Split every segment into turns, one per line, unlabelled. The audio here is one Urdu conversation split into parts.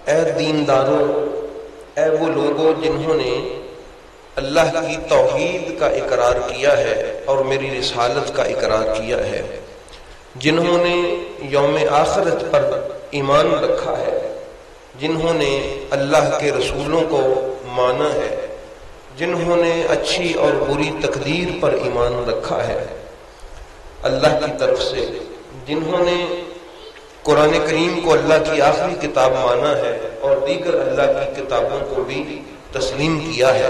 اے دینداروں، اے وہ لوگوں جنہوں نے اللہ کی توحید کا اقرار کیا ہے اور میری رسالت کا اقرار کیا ہے، جنہوں نے یوم آخرت پر ایمان رکھا ہے، جنہوں نے اللہ کے رسولوں کو مانا ہے، جنہوں نے اچھی اور بری تقدیر پر ایمان رکھا ہے اللہ کی طرف سے، جنہوں نے قرآن کریم کو اللہ کی آخری کتاب مانا ہے اور دیگر اللہ کی کتابوں کو بھی تسلیم کیا ہے،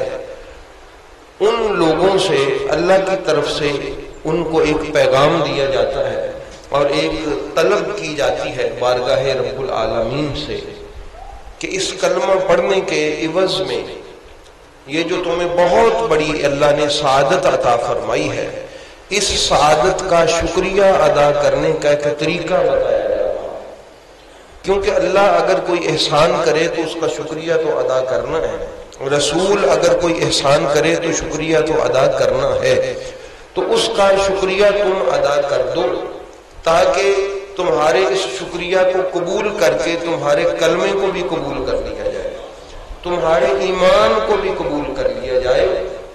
ان لوگوں سے اللہ کی طرف سے ان کو ایک پیغام دیا جاتا ہے اور ایک طلب کی جاتی ہے بارگاہ رب العالمین سے کہ اس کلمہ پڑھنے کے عوض میں یہ جو تمہیں بہت بڑی اللہ نے سعادت عطا فرمائی ہے، اس سعادت کا شکریہ ادا کرنے کا ایک طریقہ بتایا جائے، کیونکہ اللہ اگر کوئی احسان کرے تو اس کا شکریہ تو ادا کرنا ہے، رسول اگر کوئی احسان کرے تو شکریہ تو ادا کرنا ہے، تو اس کا شکریہ تم ادا کر دو تاکہ تمہارے اس شکریہ کو قبول کر کے تمہارے کلمے کو بھی قبول کر لیا جائے، تمہارے ایمان کو بھی قبول کر لیا جائے۔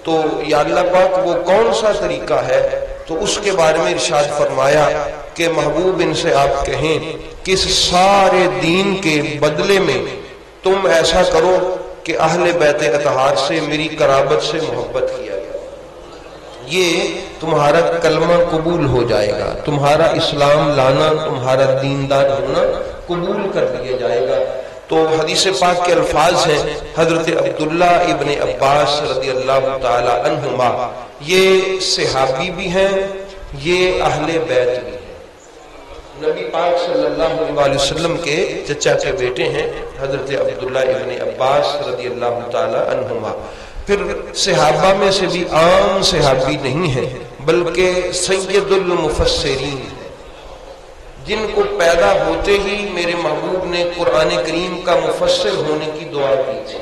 تو یا اللہ پاک وہ کون سا طریقہ ہے؟ تو اس کے بارے میں ارشاد فرمایا کہ محبوب ان سے آپ کہیں کہ اس سارے دین کے بدلے میں تم ایسا کرو کہ اہل بیت اطہار سے، میری قرابت سے محبت کیا گیا، یہ تمہارا کلمہ قبول ہو جائے گا، تمہارا اسلام لانا، تمہارا دیندار ہونا قبول کر لیا جائے گا۔ تو حدیث پاک کے الفاظ ہیں حضرت عبداللہ ابن عباس رضی اللہ تعالی عنہما، یہ صحابی بھی ہیں، یہ اہل بیت بھی ہیں، نبی پاک صلی اللہ علیہ وسلم کے چچا کے بیٹے ہیں حضرت عبداللہ ابن عباس رضی اللہ تعالی عنہما۔ پھر صحابہ میں سے بھی عام صحابی نہیں ہیں بلکہ سید المفسرین، جن کو پیدا ہوتے ہی میرے محبوب نے قرآن کریم کا مفسر ہونے کی دعا کی تھی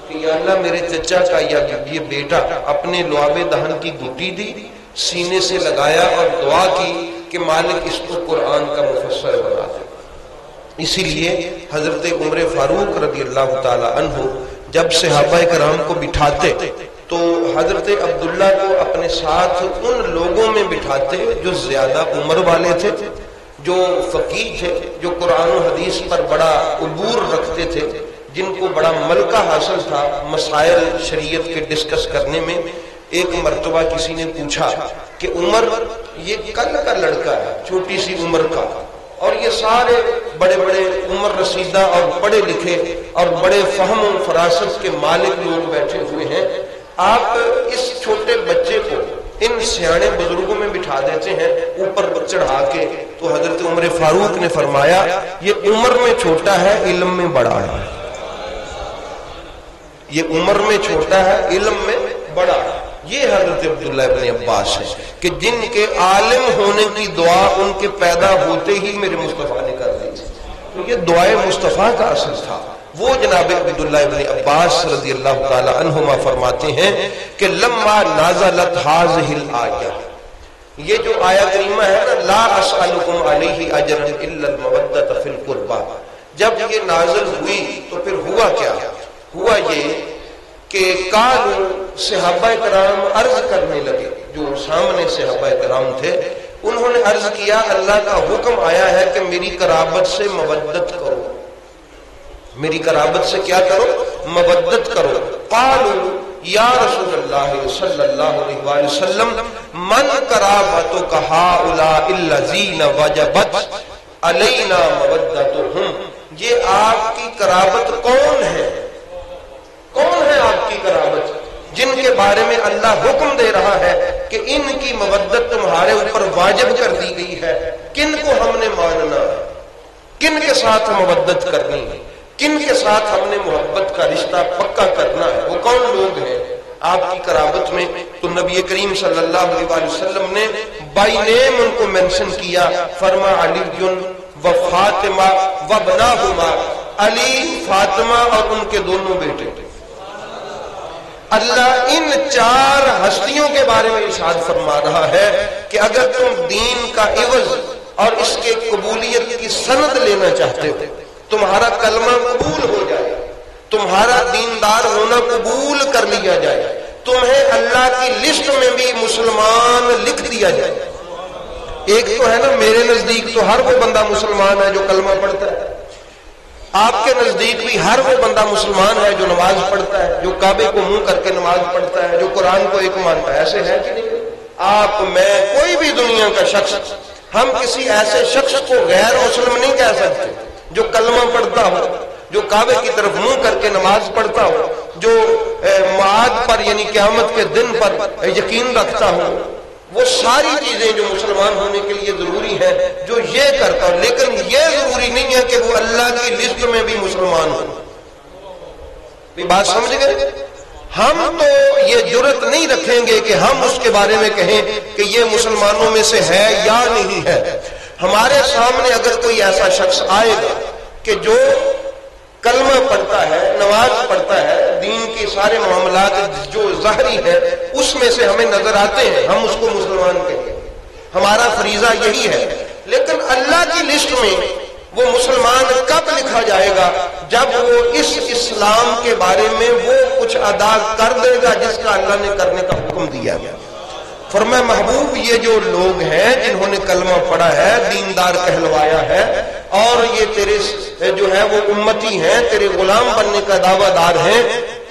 کہ یا اللہ میرے چچا کا یا یہ بیٹا، اپنے لعاب دہن کی گھٹی دی، سینے سے لگایا اور دعا کی کہ مالک اس کو قرآن کا مفسر بنا دے۔ اسی لیے حضرت عمر فاروق رضی اللہ تعالی عنہ جب صحابہ کرام کو بٹھاتے تو حضرت عبداللہ کو اپنے ساتھ ان لوگوں میں بٹھاتے جو زیادہ عمر والے تھے، جو فقیہ تھے، جو قرآن و حدیث پر بڑا عبور رکھتے تھے، جن کو بڑا ملکہ حاصل تھا مسائل شریعت کے ڈسکس کرنے میں۔ ایک مرتبہ کسی نے پوچھا کہ عمر یہ کل کا لڑکا ہے، چھوٹی سی عمر کا، اور یہ سارے بڑے بڑے عمر رسیدہ اور پڑھے لکھے اور بڑے فہم و فراست کے مالک لوگ بیٹھے ہوئے ہیں، آپ اس چھوٹے بچے کو ان سیانے بزرگوں میں بٹھا دیتے ہیں اوپر چڑھا کے۔ تو حضرت عمر فاروق نے فرمایا یہ عمر میں چھوٹا ہے، علم میں بڑا ہے، یہ عمر میں چھوٹا ہے، علم میں بڑا ہے۔ یہ حضرت عبداللہ ابن عباس ہے کہ جن کے عالم ہونے کی دعا ان کے پیدا ہوتے ہی میرے مصطفیٰ نے کر دی تھی، تو یہ دعائے مصطفیٰ کا اثر تھا۔ وہ جناب عبداللہ ابن عباس رضی اللہ تعالی عنہما فرماتے ہیں کہ لما نازلت هذه الآیہ، یہ جو آیہ کریمہ ہے نا لا اسألکم علیہ اجرا الا المودۃ فی القربى، جب یہ نازل ہوئی تو پھر ہوا کیا؟ ہوا یہ کہ قالوا، صحابہ کرام عرض کرنے لگے، جو سامنے صحابہ کرام تھے انہوں نے عرض کیا اللہ کا حکم آیا ہے کہ میری قرابت سے مودت کرو، میری قرابت سے کیا کرو؟ مودت کرو۔ قالوا یا رسول اللہ صلی اللہ علیہ وآلہ وسلم من قرابتک ہؤلاء الذین وجبت علینا مودتہم، یہ آپ کی قرابت کون ہے؟ کون ہے آپ کی قرابت جن کے بارے میں اللہ حکم دے رہا ہے کہ ان کی مودت تمہارے اوپر واجب کر دی گئی ہے؟ کن کو ہم نے ماننا ہے؟ کن کے ساتھ مودت کرنی ہے؟ کن کے ساتھ ہم نے محبت کا رشتہ پکا کرنا ہے؟ وہ کون لوگ ہیں آپ کی قرابت میں؟ تو نبی کریم صلی اللہ علیہ وسلم نے بائی نیم ان کو مینشن کیا، فرما علی و فاطمہ و بناہما، علی، فاطمہ اور ان کے دونوں بیٹے۔ اللہ ان چار ہستیوں کے بارے میں ارشاد فرما رہا ہے کہ اگر تم دین کا عوض اور اس کے قبولیت کی سند لینا چاہتے ہو، تمہارا کلمہ قبول ہو تمہارا دیندار ہونا قبول کر لیا جائے، تمہیں اللہ کی لسٹ میں بھی مسلمان لکھ دیا جائے۔ ایک تو ہے نا میرے نزدیک تو ہر وہ بندہ مسلمان ہے جو کلمہ پڑھتا ہے، آپ کے نزدیک بھی ہر وہ بندہ مسلمان ہے جو نماز پڑھتا ہے، جو کعبے کو منہ کر کے نماز پڑھتا ہے، جو قرآن کو ایک مانتا ہے، ایسے ہے کہ نہیں؟ آپ، میں، کوئی بھی دنیا کا شخص، ہم کسی ایسے شخص کو غیر مسلم نہیں کہہ سکتے جو کلمہ پڑھتا ہو، جو کعبے کی طرف منہ کر کے نماز پڑھتا ہو، جو معاد پر یعنی قیامت کے دن پر یقین رکھتا ہو، وہ ساری چیزیں جو مسلمان ہونے کے لیے ضروری ہیں جو یہ کرتا ہو، لیکن یہ ضروری نہیں ہے کہ وہ اللہ کی لسٹ میں بھی مسلمان ہو۔ بات سمجھ گئے؟ ہم تو یہ جرت نہیں رکھیں گے کہ ہم اس کے بارے میں کہیں کہ یہ مسلمانوں میں سے ہے یا نہیں ہے۔ ہمارے سامنے اگر کوئی ایسا شخص آئے گا کہ جو کلمہ پڑھتا ہے، نماز پڑھتا ہے، دین کے سارے معاملات جو ظاہری ہے اس میں سے ہمیں نظر آتے ہیں، ہم اس کو مسلمان کہیں گے، ہمارا فریضہ یہی ہے۔ لیکن اللہ کی لسٹ میں وہ مسلمان کب لکھا جائے گا؟ جب وہ اس اسلام کے بارے میں وہ کچھ ادا کر دے گا جس کا اللہ نے کرنے کا حکم دیا گیا۔ فرمایا محبوب یہ جو لوگ ہیں جنہوں نے کلمہ پڑھا ہے، دیندار کہلوایا ہے، اور یہ تیرے جو ہے وہ امتی ہیں، تیرے غلام بننے کا دعویٰ دار ہیں،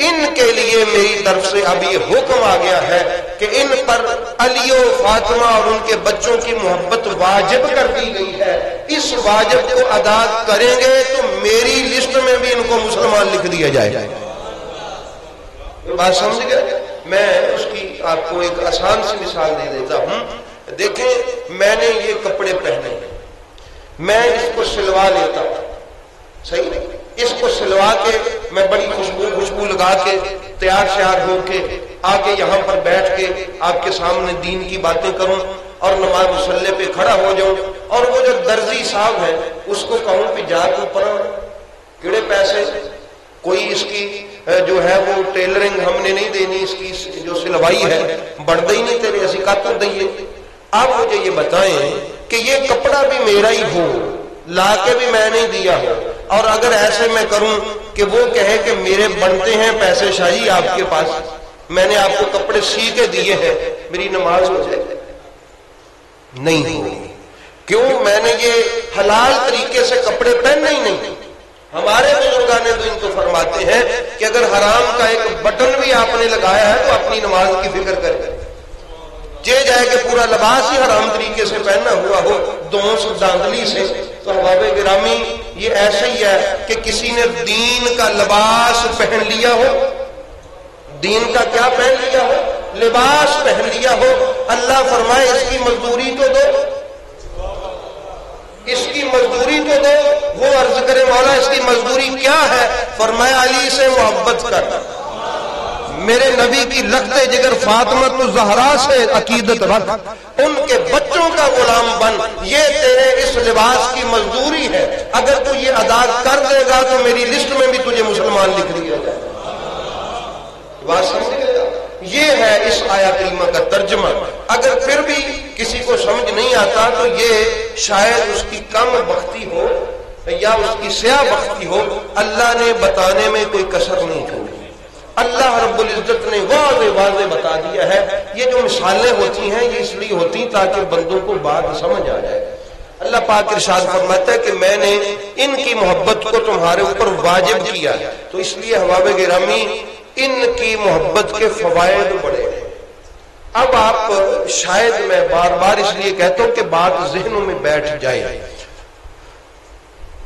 ان کے لیے میری طرف سے اب یہ حکم آ گیا ہے کہ ان پر علی و فاطمہ اور ان کے بچوں کی محبت واجب کر دی گئی ہے۔ اس واجب کو ادا کریں گے تو میری لسٹ میں بھی ان کو مسلمان لکھ دیا جائے گا۔ بات سمجھ گئے؟ میں اس کی آپ کو ایک آسان سی مثال دے دیتا ہوں۔ دیکھیں، میں نے یہ کپڑے پہنے، میں اس کو سلوا لیتا ہوں، صحیح، اس کو سلوا کے میں بڑی خوشبو لگا کے تیار شیار ہو کے آ کے یہاں پر بیٹھ کے آپ کے سامنے دین کی باتیں کروں اور نماز مصلی پہ کھڑا ہو جاؤں، اور وہ جو درزی صاحب ہے اس کو کہوں کہ جا کے اوپر کیڑے پیسے، کوئی اس کی جو ہے وہ ٹیلرنگ ہم نے نہیں دینی، اس کی جو سلوائی ہے بڑھ ہی نہیں تیرے ایسی کاتر دئیے۔ آپ مجھے یہ بتائیں کہ یہ کپڑا بھی میرا ہی ہو، لا کے بھی میں نہیں دیا ہو، اور اگر ایسے میں کروں کہ وہ کہے کہ میرے بنتے ہیں پیسے شاہی آپ کے پاس، میں نے آپ کو کپڑے سی کے دیے ہیں، میری نماز ہو جائے؟ نہیں ہوگی۔ کیوں؟ میں نے یہ حلال طریقے سے کپڑے پہنے ہی نہیں۔ ہمارے بزرگان دین تو فرماتے ہیں کہ اگر حرام کا ایک بٹن بھی آپ نے لگایا ہے تو اپنی نماز کی فکر کریں، یہ جائے کہ پورا لباس ہی حرام طریقے سے پہنا ہوا ہو، دونس داندلی سے، تو احباب گرامی یہ ایسا ہی ہے کہ کسی نے دین کا لباس پہن لیا ہو، دین کا کیا پہن لیا ہو؟ لباس پہن لیا ہو۔ اللہ فرمائے اس کی مزدوری تو دو، اس کی مزدوری تو دو۔ وہ عرض کرے مولا اس کی مزدوری کیا ہے؟ فرمایا علی سے محبت کر، میرے نبی کی لخت جگر فاطمہ الزہرا سے عقیدت رکھ، ان کے بچوں کا غلام بن، یہ تیرے اس لباس کی مزدوری ہے۔ اگر تو یہ ادا کر دے گا تو میری لسٹ میں بھی تجھے مسلمان لکھ دیا جائے۔ بات سمجھ گئے؟ یہ ہے اس آیت کریمہ کا ترجمہ۔ اگر پھر بھی کسی کو سمجھ نہیں آتا تو یہ شاید اس کی کم بختی ہو یا اس کی سیاہ بختی ہو، اللہ نے بتانے میں کوئی کسر نہیں چھوڑی۔ اللہ رب العزت نے واضح بتا دیا ہے۔ یہ جو مثالیں ہوتی ہیں یہ اس لیے ہوتی تاکہ بندوں کو بات سمجھ آ جائے۔ اللہ پاک ارشاد فرماتا ہے کہ میں نے ان کی محبت کو تمہارے اوپر واجب کیا، تو اس لیے احباب گرامی ان کی محبت کے فوائد بڑے ہیں۔ اب آپ شاید میں بار بار اس لیے کہتا ہوں کہ بات ذہنوں میں بیٹھ جائے،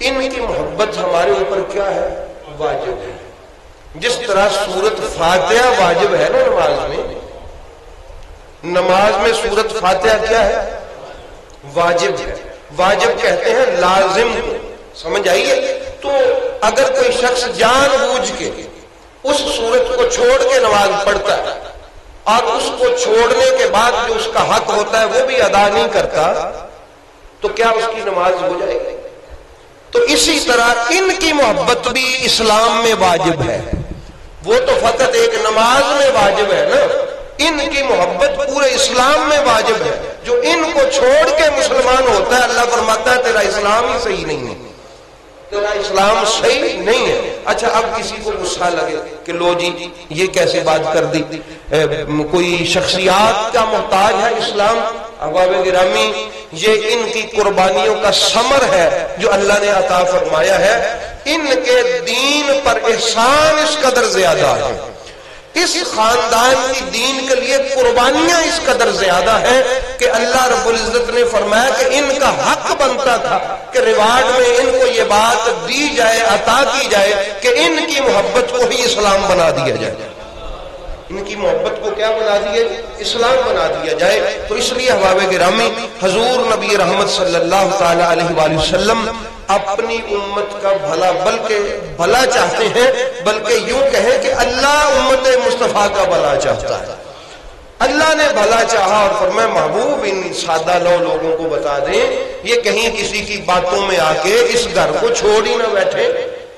ان کی محبت ہمارے اوپر کیا ہے؟ واجب ہے۔ جس طرح سورت فاتحہ واجب ہے نا نماز میں سورت فاتحہ کیا ہے؟ واجب ہے۔ واجب کہتے ہیں لازم کو، سمجھ آئیے؟ تو اگر کوئی شخص جان بوجھ کے اس سورت کو چھوڑ کے نماز پڑھتا ہے اور اس کو چھوڑنے کے بعد جو اس کا حق ہوتا ہے وہ بھی ادا نہیں کرتا تو کیا اس کی نماز ہو جائے گی؟ تو اسی طرح ان کی محبت بھی اسلام میں واجب ہے۔ وہ تو فقط ایک نماز میں واجب ہے نا، ان کی محبت پورے اسلام میں واجب ہے۔ جو ان کو چھوڑ کے مسلمان ہوتا ہے اللہ فرماتا ہے تیرا اسلام ہی صحیح نہیں ہے، تیرا اسلام صحیح نہیں ہے۔ اچھا اب کسی کو غصہ لگے کہ لو جی یہ کیسے بات کر دی، کوئی شخصیات کا محتاج ہے اسلام؟ احباب گرامی، یہ ان کی قربانیوں کا ثمر ہے جو اللہ نے عطا فرمایا ہے۔ ان کے دین پر احسان اس قدر زیادہ ہے، اس خاندان کی دین کے لیے قربانیاں اس قدر زیادہ ہیں کہ اللہ رب العزت نے فرمایا کہ ان کا حق بنتا تھا کہ ریوارڈ میں ان کو یہ بات دی جائے، عطا کی جائے کہ ان کی محبت کو ہی اسلام بنا دیا جائے، ان کی محبت کو کیا بنا دیے؟ اسلام بنا دیا جائے۔ تو اس لیے احباب گرامی، حضور نبی رحمت صلی اللہ تعالی علیہ وآلہ وسلم اپنی امت کا بھلا بلکہ بھلا چاہتے ہیں، بلکہ یوں کہیں کہ اللہ امت مصطفیٰ کا بھلا چاہتا ہے۔ اللہ نے بھلا چاہا اور فرمایا محبوب ان سادہ لو لوگوں کو بتا دیں، یہ کہیں کسی کی باتوں میں آ کے اس گھر کو چھوڑ ہی نہ بیٹھے،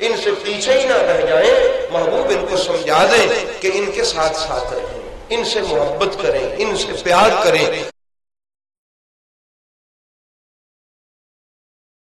ان سے پیچھے ہی نہ رہ جائیں۔ محبوب ان کو سمجھا دیں کہ ان کے ساتھ ساتھ رہیں، ان سے محبت کریں، ان سے پیار کریں۔